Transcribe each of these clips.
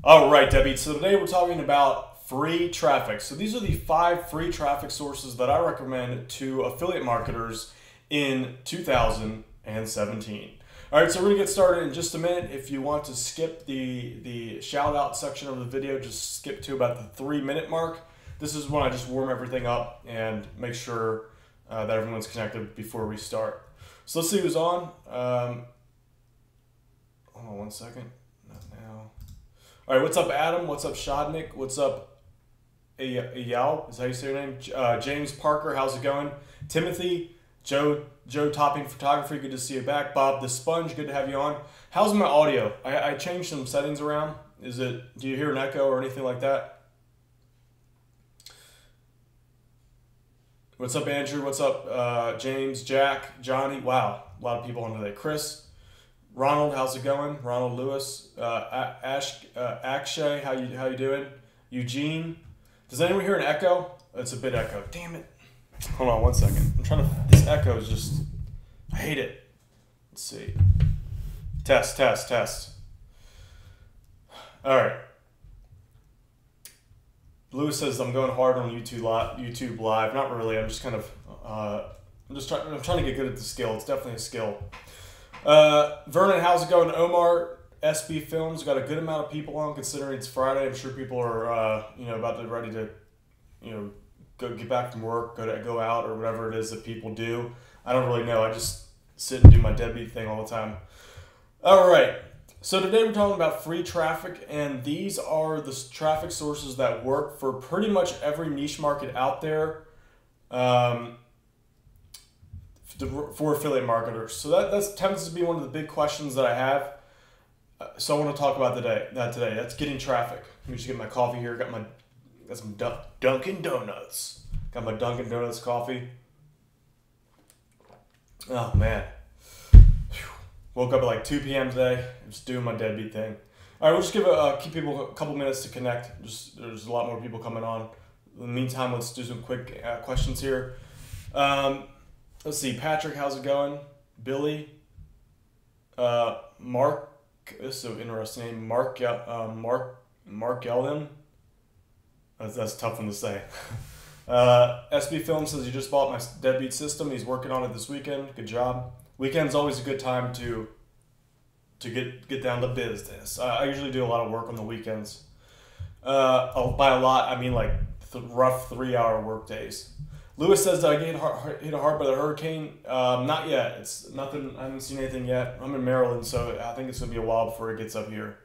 All right, Debbie. So today we're talking about free traffic. So these are the 5 free traffic sources that I recommend to affiliate marketers in 2017. All right, so we're gonna get started in just a minute. If you want to skip the shout out section of the video, just skip to about the 3-minute mark. This is when I just warm everything up and make sure that everyone's connected before we start. So let's see who's on. Hold on one second. Not now. All right, what's up, Adam? What's up, Shodnik? What's up, Eyal? Is that how you say your name? James Parker, how's it going? Timothy, Joe Topping Photography, good to see you back. Bob the Sponge, good to have you on. How's my audio? I changed some settings around. Do you hear an echo or anything like that? What's up, Andrew? What's up, James, Jack, Johnny? Wow, a lot of people on today. Chris. Ronald, how's it going? Ronald Lewis, Akshay, how you doing? Eugene, does anyone hear an echo? It's a bit echo. Damn it! Hold on one second. I'm trying to. This echo is just. I hate it. Let's see. Test. All right. Lewis says I'm going hard on YouTube Live. Not really. I'm just kind of. I'm trying to get good at the skill. It's definitely a skill. Vernon, how's it going? Omar, SB Films, got a good amount of people on considering it's Friday. I'm sure people are, about to ready to, go get back from work, go out or whatever it is that people do. I don't really know. I just sit and do my deadbeat thing all the time. All right. So today we're talking about free traffic, and these are the traffic sources that work for pretty much every niche market out there. For affiliate marketers. So that tends to be one of the big questions that I have. So I want to talk about today. That's getting traffic. Let me just get my coffee here. Got some Dunkin' Donuts. Got my Dunkin' Donuts coffee. Oh man. Woke up at like 2 p.m. today. I'm just doing my deadbeat thing. All right, we'll just keep people a couple minutes to connect. There's a lot more people coming on. In the meantime, let's do some quick questions here. Let's see, Patrick, how's it going? Billy, Mark, this is so interesting. Mark Gelden. That's a tough one to say. SB Film says he just bought my deadbeat system. He's working on it this weekend. Good job. Weekend's always a good time to get down to business. I usually do a lot of work on the weekends. By a lot, I mean like rough 3-hour work days. Lewis says, did I get hit hard by the hurricane? Not yet. It's nothing. I haven't seen anything yet. I'm in Maryland, so I think it's going to be a while before it gets up here.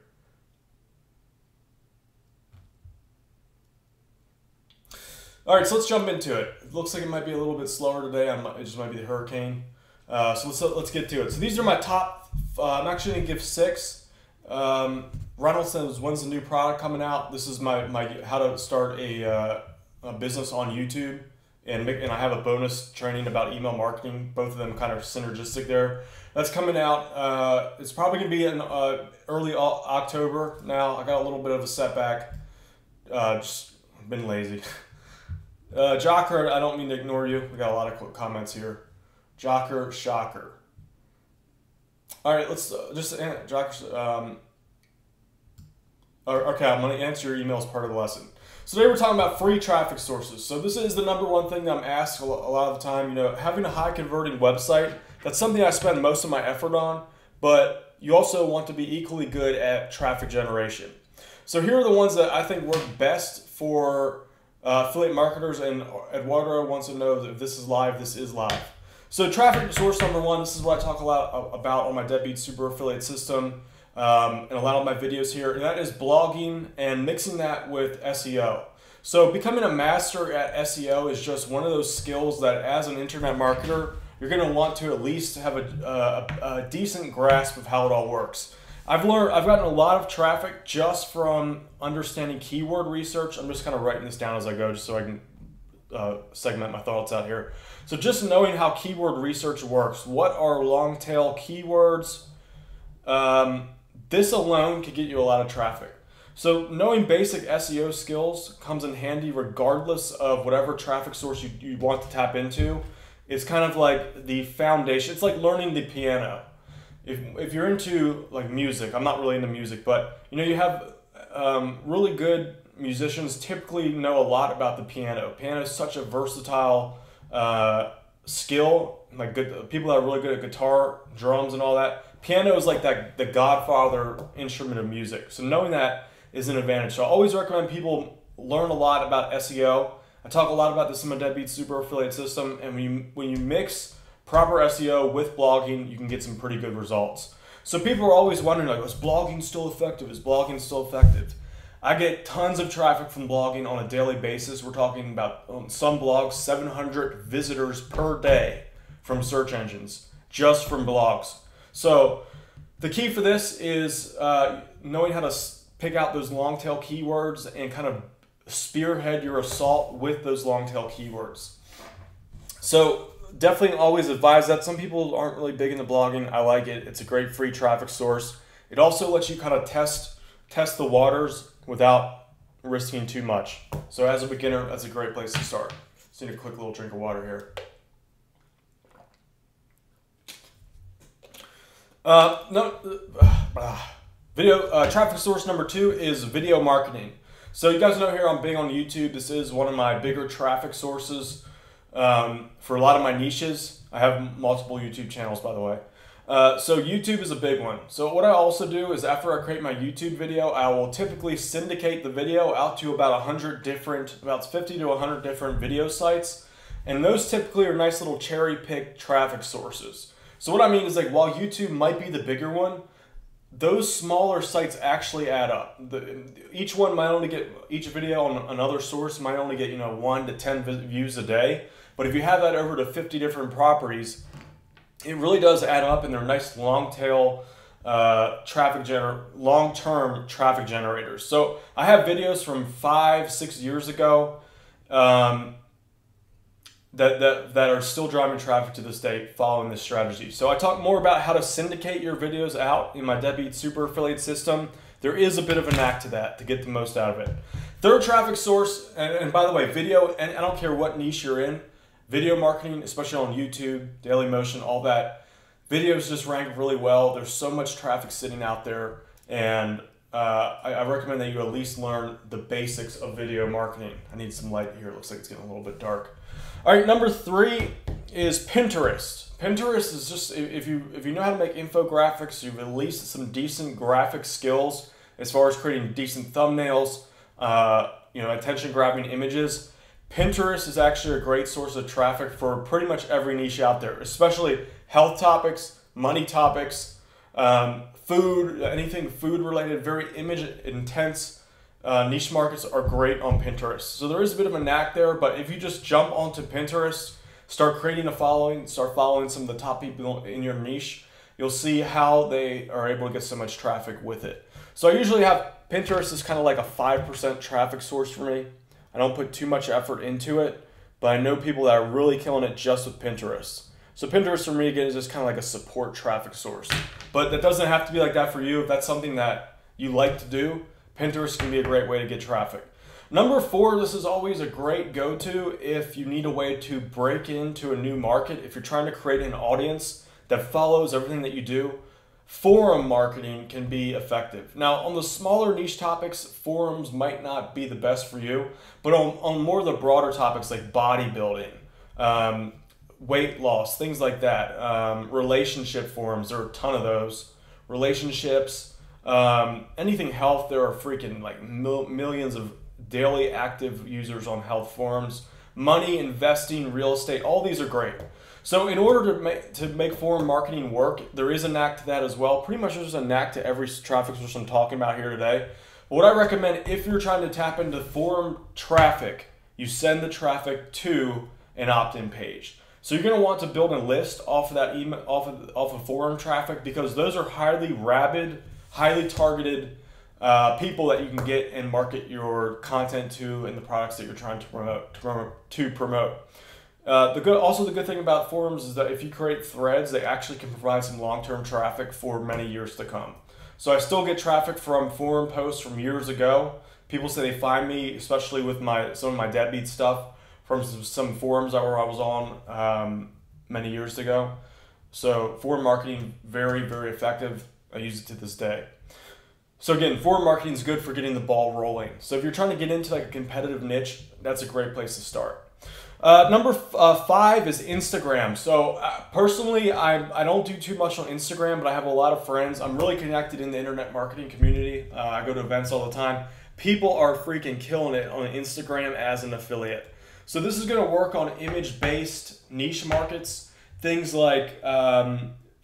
All right, so let's jump into it. It looks like it might be a little bit slower today. It just might be the hurricane. So let's get to it. So these are my top. I'm actually going to give 6. Ronald says, when's the new product coming out? This is my how to start a business on YouTube. And I have a bonus training about email marketing. Both of them kind of synergistic there. That's coming out. It's probably going to be in early October. Now, I got a little bit of a setback. Just been lazy. Jocker, I don't mean to ignore you. We got a lot of comments here. Jocker, shocker. All right, let's Jocker. Okay, I'm going to answer your email as part of the lesson. So today we're talking about free traffic sources. So this is the number one thing that I'm asked a lot of the time. Having a high converting website, that's something I spend most of my effort on, but you also want to be equally good at traffic generation. So here are the ones that I think work best for affiliate marketers, and Eduardo wants to know that if this is live, this is live. So traffic source number 1, this is what I talk a lot about on my Deadbeat Super Affiliate System. And a lot of my videos here, and that is blogging and mixing that with SEO. So becoming a master at SEO is just one of those skills that as an internet marketer, you're going to want to at least have a decent grasp of how it all works. I've gotten a lot of traffic just from understanding keyword research. I'm just kind of writing this down as I go just so I can segment my thoughts out here. So just knowing how keyword research works, what are long tail keywords, this alone could get you a lot of traffic. So knowing basic SEO skills comes in handy regardless of whatever traffic source you want to tap into. It's kind of like the foundation. It's like learning the piano. If you're into like music, I'm not really into music, but you have really good musicians typically know a lot about the piano. Piano is such a versatile skill. Like people that are really good at guitar, drums, and all that. Piano is like the godfather instrument of music. So knowing that is an advantage. So I always recommend people learn a lot about SEO. I talk a lot about this in my Deadbeat Super Affiliate System, and when you mix proper SEO with blogging, you can get some pretty good results. So people are always wondering, like, is blogging still effective? Is blogging still effective? I get tons of traffic from blogging on a daily basis. We're talking about, on some blogs, 700 visitors per day from search engines, just from blogs. So the key for this is knowing how to pick out those long tail keywords and kind of spearhead your assault with those long tail keywords. So definitely always advise that. Some people aren't really big into blogging. I like it. It's a great free traffic source. It also lets you kind of test the waters without risking too much. So as a beginner, that's a great place to start. Just need a quick little drink of water here. Traffic source number 2 is video marketing. So you guys know here I'm big on YouTube. This is one of my bigger traffic sources for a lot of my niches. I have multiple YouTube channels, by the way. So YouTube is a big one. So what I also do is after I create my YouTube video, I will typically syndicate the video out to about 50 to 100 different video sites. And those typically are nice little cherry picked traffic sources. So what I mean is, like, while YouTube might be the bigger one, those smaller sites actually add up. Each video on another source might only get 1 to 10 views a day. But if you have that over to 50 different properties, it really does add up, and they're nice long tail long-term traffic generators. So I have videos from 5-6 years ago that are still driving traffic to this day following this strategy. So I talk more about how to syndicate your videos out in my Deadbeat Super Affiliate System. There is a bit of a knack to that to get the most out of it. Third traffic source, and by the way, video, and I don't care what niche you're in, video marketing, especially on YouTube, Daily Motion, all that, videos just rank really well. There's so much traffic sitting out there, and I recommend that you at least learn the basics of video marketing. I need some light here. It looks like it's getting a little bit dark. All right, number 3 is Pinterest. Pinterest is just, if you know how to make infographics, you've at least some decent graphic skills as far as creating decent thumbnails, attention-grabbing images. Pinterest is actually a great source of traffic for pretty much every niche out there, especially health topics, money topics, food, anything food related, very image intense. Niche markets are great on Pinterest. So there is a bit of a knack there, but if you just jump onto Pinterest, start creating a following, start following some of the top people in your niche, you'll see how they are able to get so much traffic with it. So I usually have Pinterest as kind of like a 5% traffic source for me. I don't put too much effort into it, but I know people that are really killing it just with Pinterest. So Pinterest for me, again, is just kind of like a support traffic source. But that doesn't have to be like that for you. If that's something that you like to do, Pinterest can be a great way to get traffic. Number 4, this is always a great go-to if you need a way to break into a new market. If you're trying to create an audience that follows everything that you do, forum marketing can be effective. Now, on the smaller niche topics, forums might not be the best for you, but on more of the broader topics like bodybuilding, weight loss, things like that, relationship forums, there are a ton of those. Relationships, anything health, there are freaking like millions of daily active users on health forums. Money, investing, real estate, all these are great. So in order to make forum marketing work, there is a knack to that as well. Pretty much there's a knack to every traffic source I'm talking about here today. But what I recommend, if you're trying to tap into forum traffic, you send the traffic to an opt-in page. So you're going to want to build a list off of that email, off of forum traffic, because those are highly rabid, highly targeted people that you can get and market your content to and the products that you're trying to promote. The good thing about forums is that if you create threads, they actually can provide some long-term traffic for many years to come. So I still get traffic from forum posts from years ago. People say they find me, especially with some of my deadbeat stuff, from some forums that I was on many years ago. So forum marketing, very, very effective. I use it to this day. So again, forward marketing is good for getting the ball rolling. So if you're trying to get into like a competitive niche, that's a great place to start. Number 5 is Instagram. So personally, I don't do too much on Instagram, but I have a lot of friends. I'm really connected in the internet marketing community. I go to events all the time. People are freaking killing it on Instagram as an affiliate. So this is going to work on image-based niche markets, things like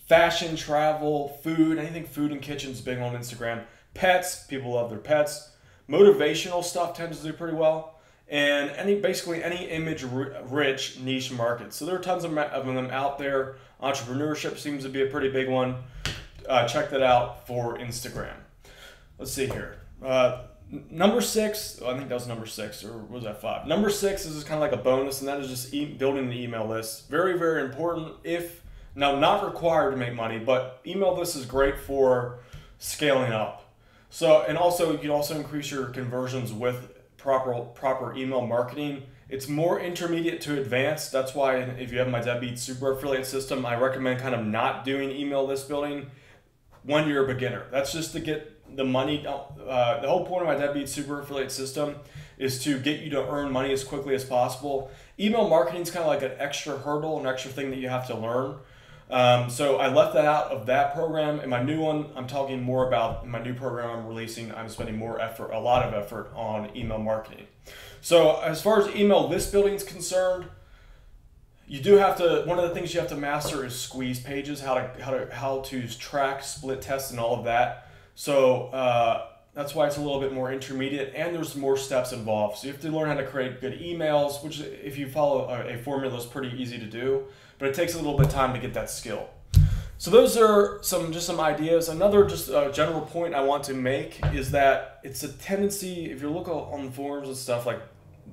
fashion, travel, food. Anything food and kitchen is big on Instagram. Pets, people love their pets. Motivational stuff tends to do pretty well. And basically any image-rich niche market. So there are tons of them out there. Entrepreneurship seems to be a pretty big one. Check that out for Instagram. Let's see here. Number 6, I think that was number 6, or was that 5? Number 6 is just kind of like a bonus, and that is just building an email list. Very, very important. Now, not required to make money, but email list is great for scaling up. So, and also you can also increase your conversions with proper email marketing. It's more intermediate to advanced. That's why if you have my Deadbeat Super Affiliate System, I recommend kind of not doing email list building when you're a beginner. That's just to get the money. The whole point of my Deadbeat Super Affiliate System is to get you to earn money as quickly as possible. Email marketing is kind of like an extra hurdle, an extra thing that you have to learn. So I left that out of that program. In my new one, I'm talking more about in my new program I'm releasing. I'm spending a lot of effort on email marketing. So as far as email list building is concerned, you do have to. One of the things you have to master is squeeze pages, how to track, split test, and all of that. So that's why it's a little bit more intermediate, and there's more steps involved. So you have to learn how to create good emails, which if you follow a formula is pretty easy to do. But it takes a little bit of time to get that skill. So those are just some ideas. Another general point I want to make is that it's a tendency, if you look on the forums and stuff like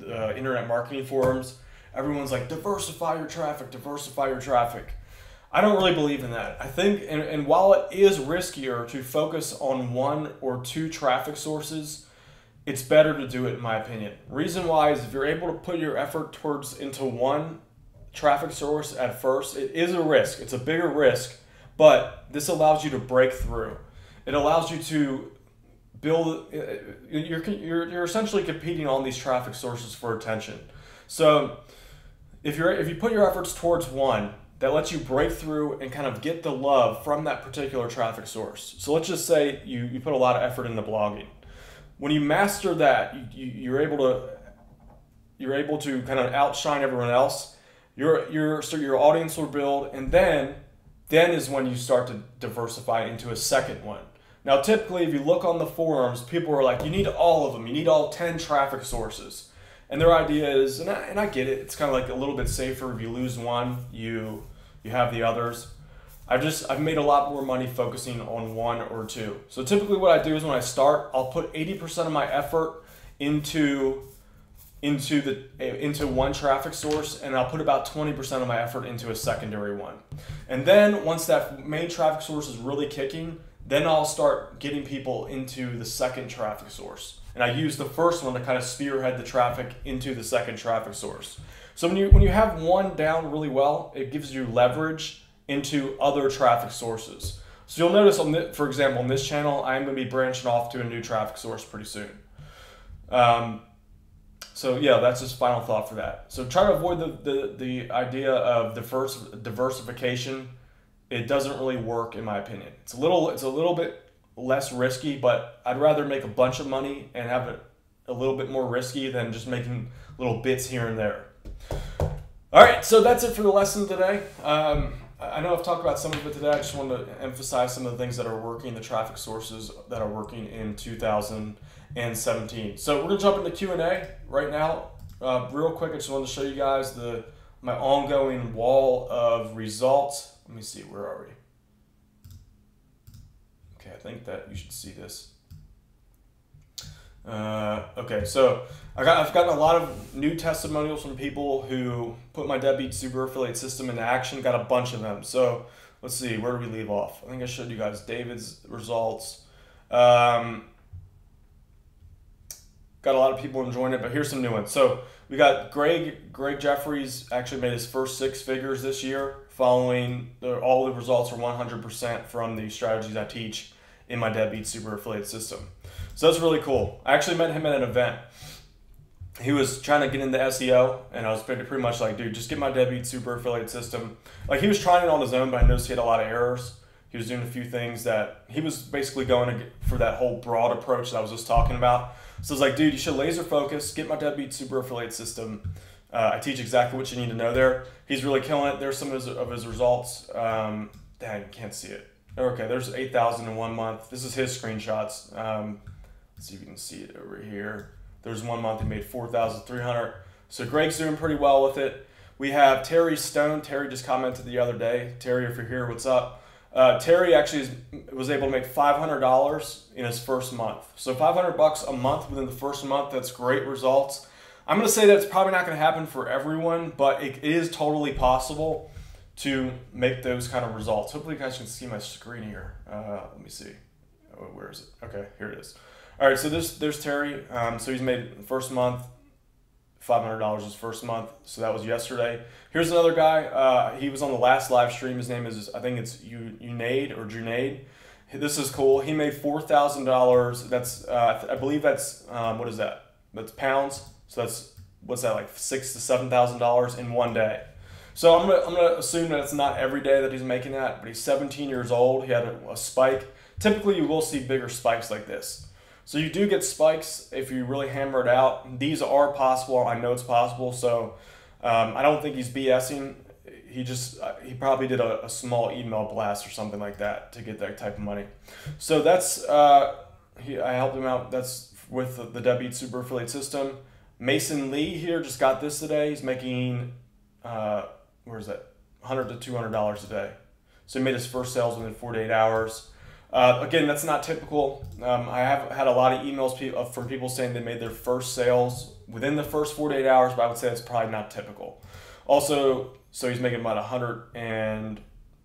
internet marketing forums, everyone's like, diversify your traffic, diversify your traffic. I don't really believe in that. I think, and while it is riskier to focus on 1 or 2 traffic sources, it's better to do it in my opinion. Reason why is if you're able to put your effort into one traffic source at first, it is a risk. It's a bigger risk, but this allows you to break through. It allows you to build. You're essentially competing on these traffic sources for attention. So if you put your efforts towards one, that lets you break through and kind of get the love from that particular traffic source. So let's just say you put a lot of effort into blogging. When you master that, you're able to kind of outshine everyone else. Your audience will build, and then is when you start to diversify into a second one. Now, typically, if you look on the forums, people are like, you need all of them. You need all 10 traffic sources. And their idea is, and I get it, it's kind of like a little bit safer. If you lose one, you have the others. I've made a lot more money focusing on 1 or 2. So typically what I do is when I start, I'll put 80% of my effort into one traffic source, and I'll put about 20% of my effort into a secondary one. And then once that main traffic source is really kicking, then I'll start getting people into the second traffic source. And I use the first one to kind of spearhead the traffic into the second traffic source. So when you have one down really well, it gives you leverage into other traffic sources. So you'll notice, for example, on this channel, I'm going to be branching off to a new traffic source pretty soon. So yeah, that's just final thought for that. So try to avoid the idea of diversification. It doesn't really work in my opinion. It's a little bit less risky, but I'd rather make a bunch of money and have it a little bit more risky than just making little bits here and there. All right, so that's it for the lesson today. I know I've talked about some of it today. I just wanted to emphasize some of the things that are working, the traffic sources that are working in 2017. So we're gonna jump into Q&A right now. Real quick, I just wanted to show you guys my ongoing wall of results. Let me see, where are we? Okay, I think that you should see this. Okay, so I've gotten a lot of new testimonials from people who put my Deadbeat Super Affiliate System into action. Got a bunch of them. So let's see, where do we leave off? I think I showed you guys David's results. Got a lot of people enjoying it, but here's some new ones. So we got Greg Jeffries actually made his first 6 figures this year, following all the results are 100% from the strategies I teach in my Deadbeat Super Affiliate system. So that's really cool. I actually met him at an event. He was trying to get into SEO, and I was pretty much like, dude, just get my Deadbeat Super Affiliate system. Like, he was trying it on his own, but I noticed he had a lot of errors. He was doing a few things that he was basically going for that whole broad approach that I was just talking about. So I was like, dude, you should laser focus, get my Deadbeat Super Affiliate system. I teach exactly what you need to know there. He's really killing it. There's some of his results. Dang, can't see it. Okay, there's 8,000 in 1 month. This is his screenshots. Let's see if you can see it over here. There's 1 month he made 4,300. So Greg's doing pretty well with it. We have Terry Stone. Terry just commented the other day. Terry, if you're here, what's up? Terry actually was able to make $500 in his first month. So $500 a month within the first month. That's great results. I'm going to say that's probably not going to happen for everyone, but it is totally possible to make those kind of results. Hopefully you guys can see my screen here. Let me see. Oh, where is it? Okay, here it is. All right, so there's Terry. So he's made the first month $500 his first month. So that was yesterday. Here's another guy. He was on the last live stream. His name is, I think it's Junaid or Junaid. This is cool. He made $4,000. That's I believe that's what is that? That's pounds. So that's, what's that, like $6,000 to $7,000 in 1 day. So I'm gonna assume that it's not every day that he's making that, but he's 17 years old. He had a spike. Typically, you will see bigger spikes like this. So you do get spikes if you really hammer it out. These are possible. I know it's possible. So I don't think he's BSing. He probably did a small email blast or something like that to get that type of money. So that's I helped him out. That's with the Deadbeat Super Affiliate system. Mason Lee here just got this today. He's making where is that? $100 to $200 a day. So he made his first sales within 48 hours. Again, that's not typical. I have had a lot of emails from people saying they made their first sales within the first 48 hours, but I would say that's probably not typical. Also, so he's making about $100 to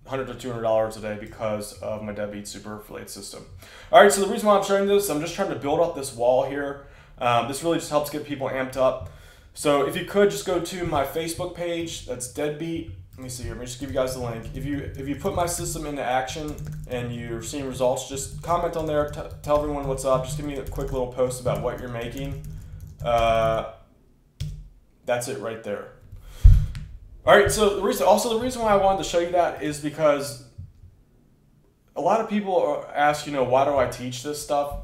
$200 a day because of my Deadbeat Super Affiliate system. All right, so the reason why I'm showing this, I'm just trying to build up this wall here. This really just helps get people amped up. So if you could just go to my Facebook page, that's Deadbeat. Let me see here. Let me just give you guys the link. If you put my system into action and you're seeing results, just comment on there. Tell everyone what's up. Just give me a quick little post about what you're making. That's it right there. All right. So the reason why I wanted to show you that is because a lot of people ask, why do I teach this stuff?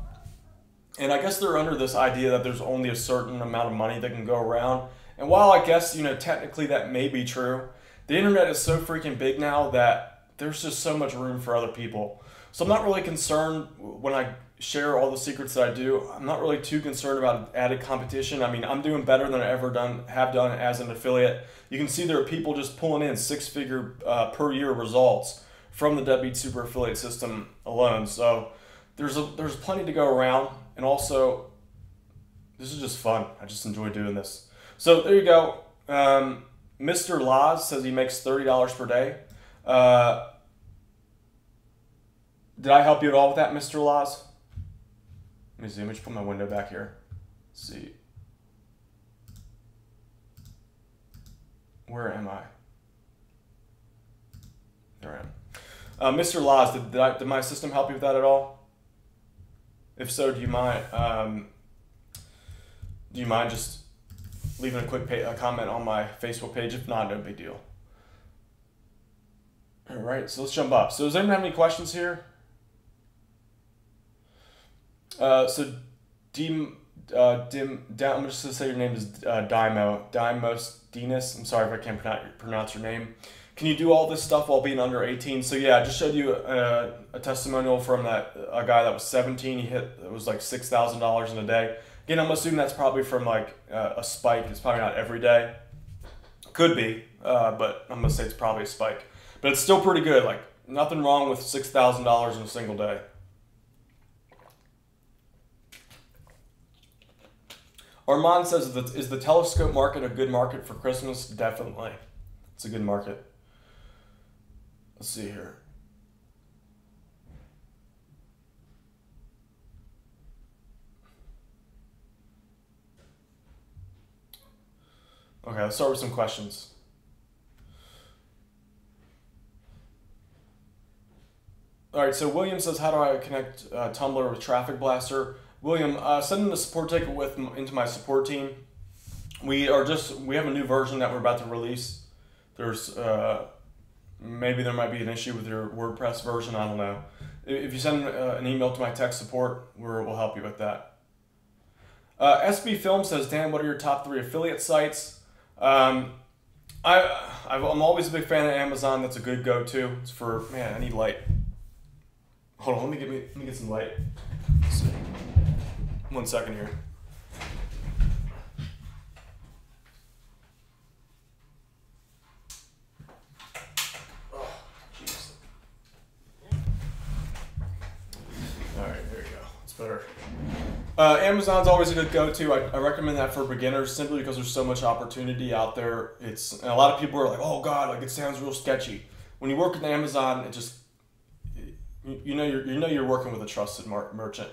And I guess they're under this idea that there's only a certain amount of money that can go around. And while I guess, technically that may be true, the internet is so freaking big now that there's just so much room for other people. So I'm not really concerned when I share all the secrets that I do. I'm not really too concerned about added competition. I mean, I'm doing better than I have done as an affiliate. You can see there are people just pulling in six-figure per year results from the Deadbeat Super Affiliate system alone. So there's plenty to go around. And also, this is just fun. I just enjoy doing this. So there you go. Mr. Laws says he makes $30 per day. Did I help you at all with that, Mr. Laws? Let me see. Let me just put my window back here. Let's see. Where am I? There I am. Mr. Laws, did my system help you with that at all? If so, do you mind just leaving a quick comment on my Facebook page? If not, no big deal. All right, so let's jump up. So does anyone have any questions here? I'm just going to say your name is Dimos Dinas. I'm sorry if I can't pronounce your name. Can you do all this stuff while being under 18? So yeah, I just showed you a testimonial from a guy that was 17. It was like $6,000 in a day. Again, I'm assuming that's probably from like a spike. It's probably not every day. Could be, but I'm gonna say it's probably a spike. But it's still pretty good. Like nothing wrong with $6,000 in a single day. Armand says, is the telescope market a good market for Christmas? Definitely. It's a good market. Let's see here. Okay, let's start with some questions. All right, so William says, how do I connect Tumblr with Traffic Blaster? William, send in a support ticket into my support team. We have a new version that we're about to release. There's maybe there might be an issue with your WordPress version. I don't know. If you send an email to my tech support, we'll help you with that. SB Film says, Dan, what are your top 3 affiliate sites? I'm always a big fan of Amazon. That's a good go-to. It's for, man, I need light. Hold on, let me get some light. Let's see. 1 second here. Oh, jeez. All right, there you go. It's better. Amazon's always a good go-to. I recommend that for beginners simply because there's so much opportunity out there. And a lot of people are like, oh God, like it sounds real sketchy. When you work with Amazon, it just you're working with a trusted merchant.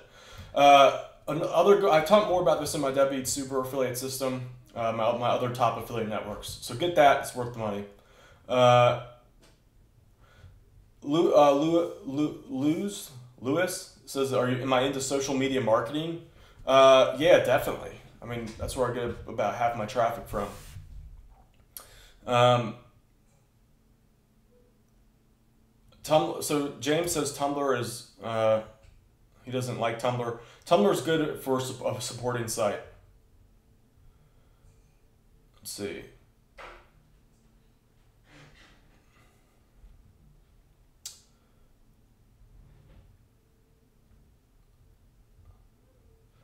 I talk more about this in my Deadbeat Super Affiliate System, my other top affiliate networks. So get that; it's worth the money. Lewis says, am I into social media marketing? Yeah, definitely. I mean, that's where I get about half my traffic from. So James says Tumblr is, he doesn't like Tumblr. Tumblr is good for a supporting site. Let's see.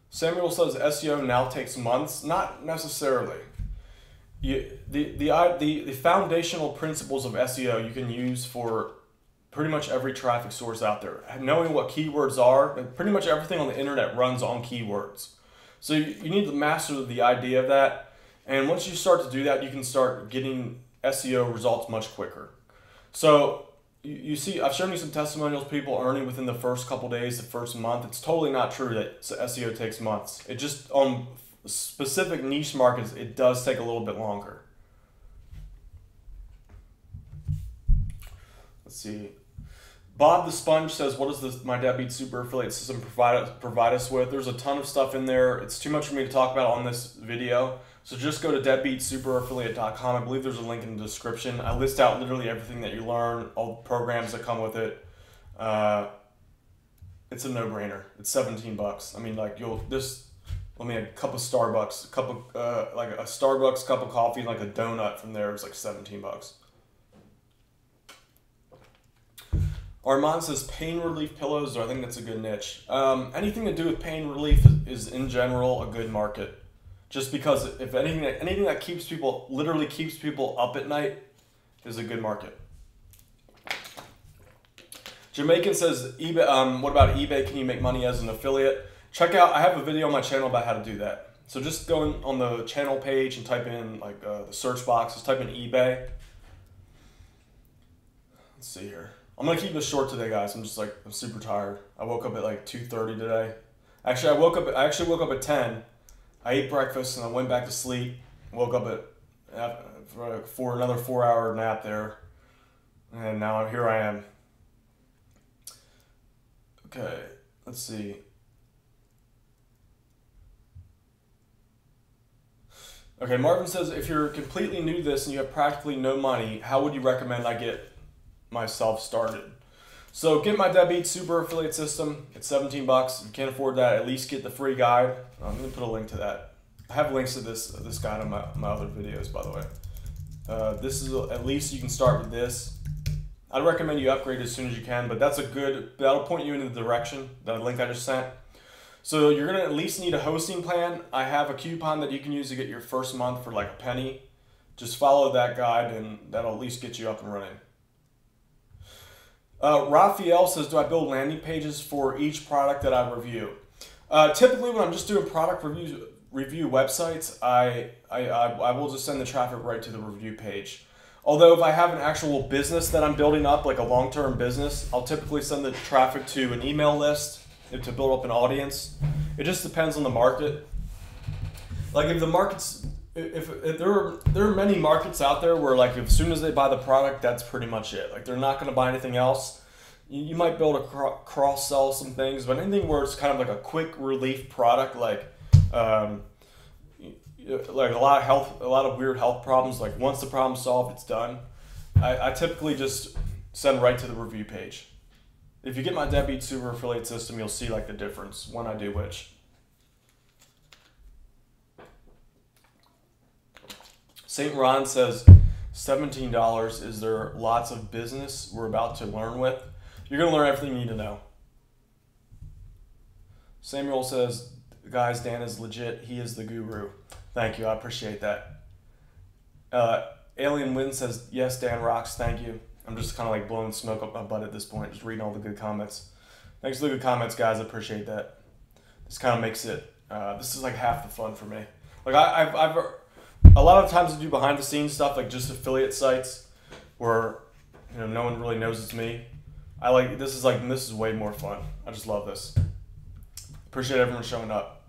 Samuel says SEO now takes months. Not necessarily. The foundational principles of SEO you can use for pretty much every traffic source out there. Knowing what keywords are, pretty much everything on the internet runs on keywords. So you need to master the idea of that. And once you start to do that, you can start getting SEO results much quicker. So you see, I've shown you some testimonials, people earning within the first couple days, the first month. It's totally not true that SEO takes months. It just, on specific niche markets, it does take a little bit longer. Let's see. Bob the Sponge says, what does my Deadbeat Super Affiliate System provide us with? There's a ton of stuff in there. It's too much for me to talk about on this video. So just go to deadbeatsuperaffiliate.com. I believe there's a link in the description. I list out literally everything that you learn, all the programs that come with it. It's a no-brainer. It's 17 bucks. I mean, like a cup of Starbucks, like a Starbucks cup of coffee, like a donut from there is like 17 bucks. Armand says pain relief pillows. I think that's a good niche. Anything to do with pain relief is in general a good market. Just because if anything that keeps people, literally keeps people up at night is a good market. Jamaican says, eBay, what about eBay? Can you make money as an affiliate? Check out, I have a video on my channel about how to do that. So just go on the channel page and type in like the search box, just type in eBay. Let's see here. I'm gonna keep this short today, guys. I'm super tired. I woke up at like 2:30 today. Actually, I actually woke up at 10. I ate breakfast and I went back to sleep. Woke up for another 4-hour nap there, and now here I am. Okay, let's see. Okay, Marvin says, if you're completely new to this and you have practically no money, how would you recommend I get myself started? So get my Deadbeat Super Affiliate System. It's 17 bucks. If you can't afford that, at least get the free guide. I'm going to put a link to that. I have links to this guide on my other videos, by the way. This is at least you can start with this. I'd recommend you upgrade as soon as you can, but that'll point you in the direction, that link I just sent. So you're going to at least need a hosting plan. I have a coupon that you can use to get your first month for like a penny. Just follow that guide and that'll at least get you up and running. Raphael says, do I build landing pages for each product that I review? Typically when I'm just doing product review websites, I will just send the traffic right to the review page. Although if I have an actual business that I'm building up, like a long-term business, I'll typically send the traffic to an email list to build up an audience. It just depends on the market. Like if the market's, if there are many markets out there where like as soon as they buy the product, that's pretty much it. Like they're not going to buy anything else. You might build a cross sell some things, but anything where it's kind of like a quick relief product, um, like a lot of weird health problems. Like once the problem's solved, it's done. I typically just send right to the review page. If you get my Deadbeat Super Affiliate System, you'll see like the difference when I do which. St. Ron says, $17. Is there lots of business we're about to learn with? You're going to learn everything you need to know. Samuel says, guys, Dan is legit. He is the guru. Thank you. I appreciate that. Alien Win says, yes, Dan rocks. Thank you. I'm just kind of like blowing smoke up my butt at this point, just reading all the good comments. Thanks for the good comments, guys. I appreciate that. This kind of makes it, this is like half the fun for me. Like I've a lot of times I do behind the scenes stuff, like just affiliate sites where, you know, no one really knows it's me. This is way more fun. I just love this. Appreciate everyone showing up.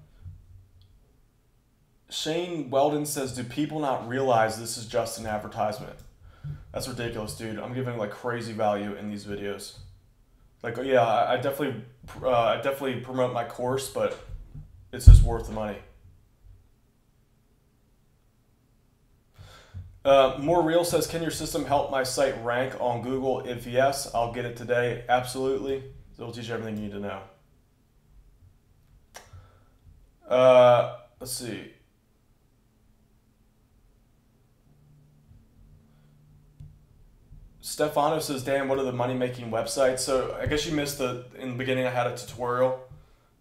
Shane Weldon says, do people not realize this is just an advertisement? That's ridiculous, dude. I'm giving like crazy value in these videos. Like, yeah, I definitely promote my course, but it's just worth the money. More Real says, can your system help my site rank on Google? If yes, I'll get it today. Absolutely. It'll teach you everything you need to know. Let's see. Stefano says, Dan, what are the money-making websites? So I guess you missed in the beginning I had a tutorial.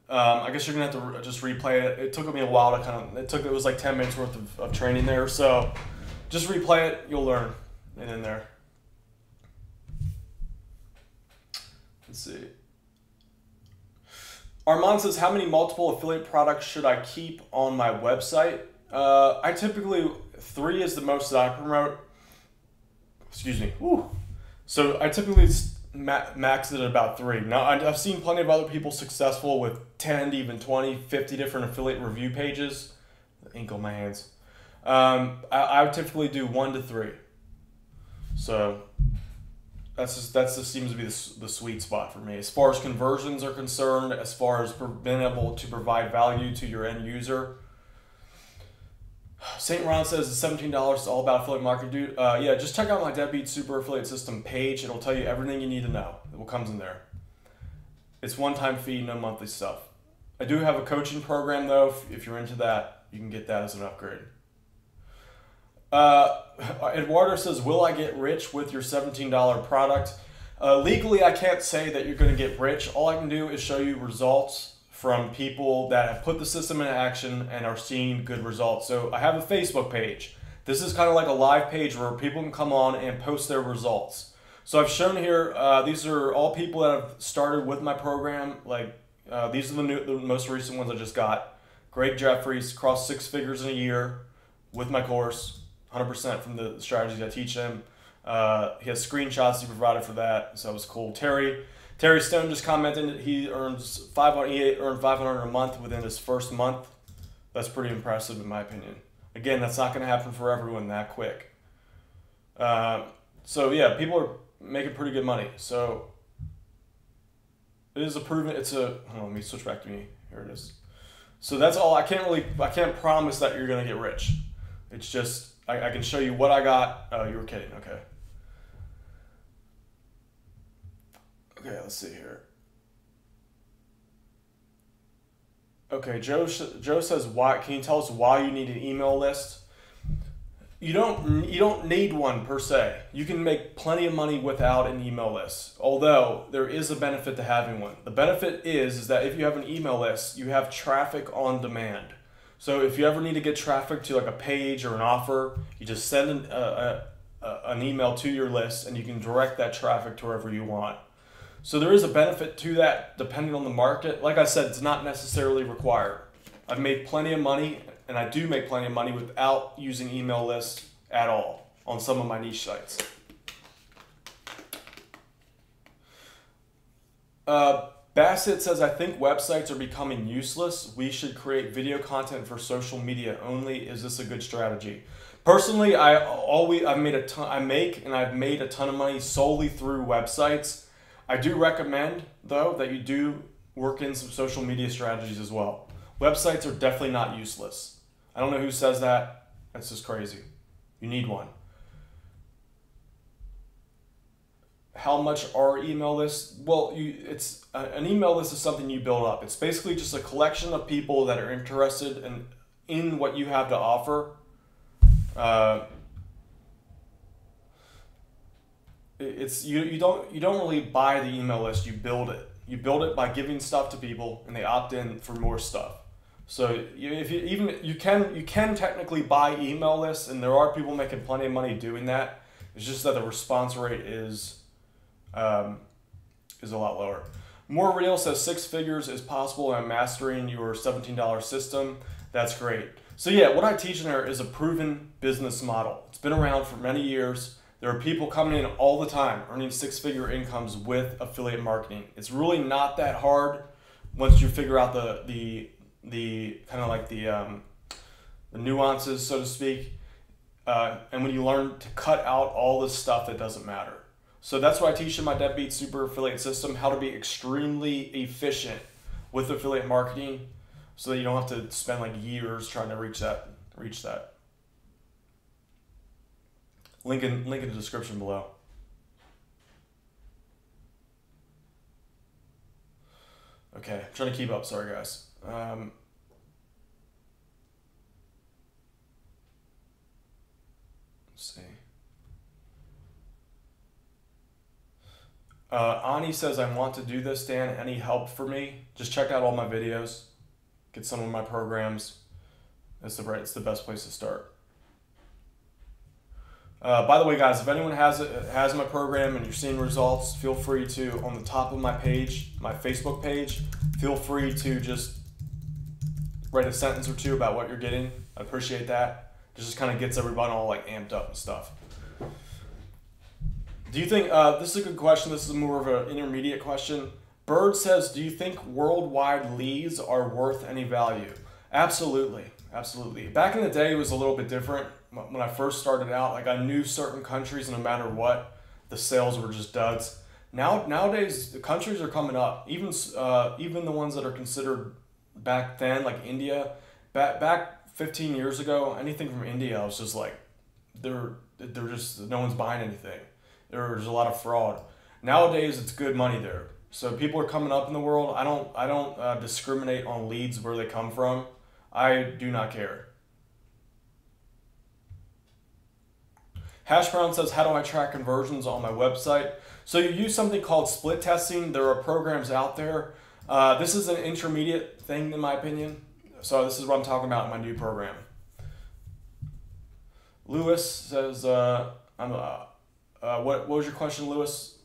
I guess you're going to have to just replay it. It took me a while to it was like 10 minutes worth of training there. So just replay it, you'll learn it in there. Let's see. Armand says, how many multiple affiliate products should I keep on my website? I typically, 3 is the most that I promote. Excuse me. Whew. So I typically max it at about 3. Now I've seen plenty of other people successful with 10 to even 20, 50 different affiliate review pages. Ink on my hands. I would typically do 1 to 3. So that just seems to be the sweet spot for me. As far as conversions are concerned, as far as being able to provide value to your end user. St. Ron says it's $17. It's all about affiliate marketing, dude. Yeah, just check out my Deadbeat Super Affiliate System page. It'll tell you everything you need to know. What comes in there. It's one-time fee, no monthly stuff. I do have a coaching program though. If you're into that, you can get that as an upgrade. Eduardo says, will I get rich with your $17 product? Legally, I can't say that you're going to get rich. All I can do is show you results from people that have put the system in action and are seeing good results. So I have a Facebook page. This is kind of like a live page where people can come on and post their results. So I've shown here, these are all people that have started with my program. Like these are the most recent ones I just got. Greg Jeffries crossed 6 figures in a year with my course, 100% from the strategies I teach him. He has screenshots he provided for that, so it was cool. Terry Stone just commented he earned $500 a month within his first month. That's pretty impressive in my opinion. Again, that's not going to happen for everyone that quick. So yeah, people are making pretty good money. So it is a proven. Hold on, let me switch back to me. Here it is. So that's all. I can't promise that you're going to get rich. It's just I can show you what I got. Oh, you were kidding. Okay. Okay, let's see here. Okay, Joe says, why? Can you tell us why you need an email list? You don't need one per se. You can make plenty of money without an email list. Although there is a benefit to having one. The benefit is that if you have an email list, you have traffic on demand. So if you ever need to get traffic to like a page or an offer, you just send an email to your list and you can direct that traffic to wherever you want. So there is a benefit to that depending on the market. Like I said, it's not necessarily required. I've made plenty of money, and I do make plenty of money without using email lists at all on some of my niche sites. Bassett says, I think websites are becoming useless. We should create video content for social media only. Is this a good strategy? Personally, I've made a ton of money solely through websites. I do recommend, though, that you do work in some social media strategies as well. Websites are definitely not useless. I don't know who says that. That's just crazy. You need one. How much are email lists? Well, an email list is something you build up. It's basically just a collection of people that are interested in what you have to offer. You don't really buy the email list. You build it. You build it by giving stuff to people, and they opt in for more stuff. So you can technically buy email lists, and there are people making plenty of money doing that. It's just that the response rate is a lot lower. More Real says 6 figures is possible and mastering your $17 system. That's great. So yeah, what I teach in there is a proven business model. It's been around for many years. There are people coming in all the time earning 6-figure incomes with affiliate marketing. It's really not that hard once you figure out the kind of like the nuances, so to speak, and when you learn to cut out all this stuff that doesn't matter. So that's what I teach in my Deadbeat Super Affiliate System, how to be extremely efficient with affiliate marketing so that you don't have to spend like years trying to reach that. Link in the description below. Okay, I'm trying to keep up, sorry guys. Let's see. Ani says, I want to do this, Dan. Any help for me? Just check out all my videos. Get some of my programs. It's the best place to start. By the way, guys, if anyone has my program and you're seeing results, feel free to, on the top of my page, my Facebook page, feel free to just write a sentence or two about what you're getting. I appreciate that. It just kind of gets everybody all like amped up and stuff. Do you think, this is a good question, this is more of an intermediate question. Bird says, do you think worldwide leads are worth any value? Absolutely, absolutely. Back in the day, it was a little bit different. When I first started out, like I knew certain countries, and no matter what, the sales were just duds. Nowadays, the countries are coming up. Even the ones that are considered back then, like India, back 15 years ago, anything from India, I was just like, they're just, no one's buying anything. There's a lot of fraud. Nowadays, it's good money there. So people are coming up in the world. I don't discriminate on leads where they come from. I do not care. Hash Brown says, how do I track conversions on my website? So you use something called split testing. There are programs out there. This is an intermediate thing in my opinion. So this is what I'm talking about in my new program. Lewis says, what was your question, Lewis?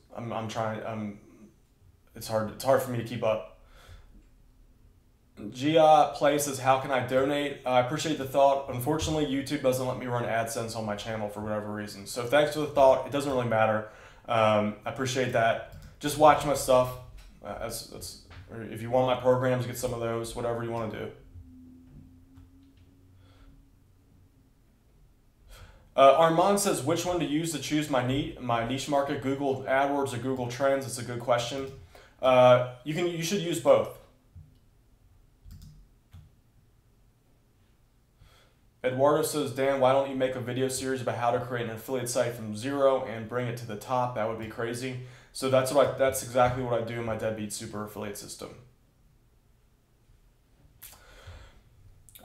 It's hard for me to keep up. Gia Play says, how can I donate? I appreciate the thought. Unfortunately, YouTube doesn't let me run AdSense on my channel for whatever reason. So thanks for the thought. It doesn't really matter. I appreciate that. Just watch my stuff. If you want my programs, get some of those, whatever you want to do. Armand says, which one to use to choose my niche market, Google AdWords or Google Trends? It's a good question. You should use both. Eduardo says, Dan, why don't you make a video series about how to create an affiliate site from zero and bring it to the top? That would be crazy. So that's exactly what I do in my Deadbeat Super Affiliate System.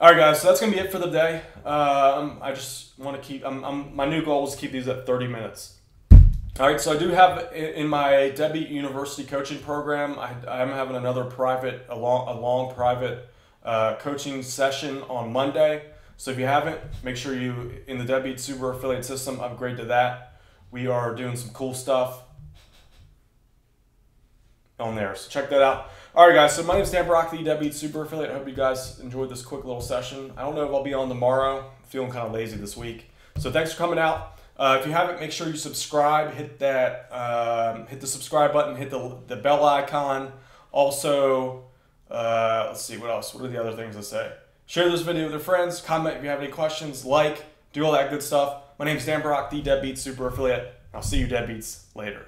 All right, guys, so that's gonna be it for the day. I just want to keep. My new goal is to keep these at 30 minutes. All right, so I do have in my Deadbeat University coaching program. I'm having another a long private coaching session on Monday. So if you haven't, make sure you, in the Deadbeat Super Affiliate System, upgrade to that. We are doing some cool stuff on there, so check that out. All right, guys, so my name is Dan Brock, the Deadbeat Super Affiliate. I hope you guys enjoyed this quick little session. I don't know if I'll be on tomorrow. I'm feeling kind of lazy this week. So thanks for coming out. If you haven't, make sure you subscribe. Hit that, hit the subscribe button. Hit the bell icon. Also, let's see, what else? What are the other things to say? Share this video with your friends. Comment if you have any questions. Like, do all that good stuff. My name is Dan Brock, the Deadbeat Super Affiliate. I'll see you deadbeats later.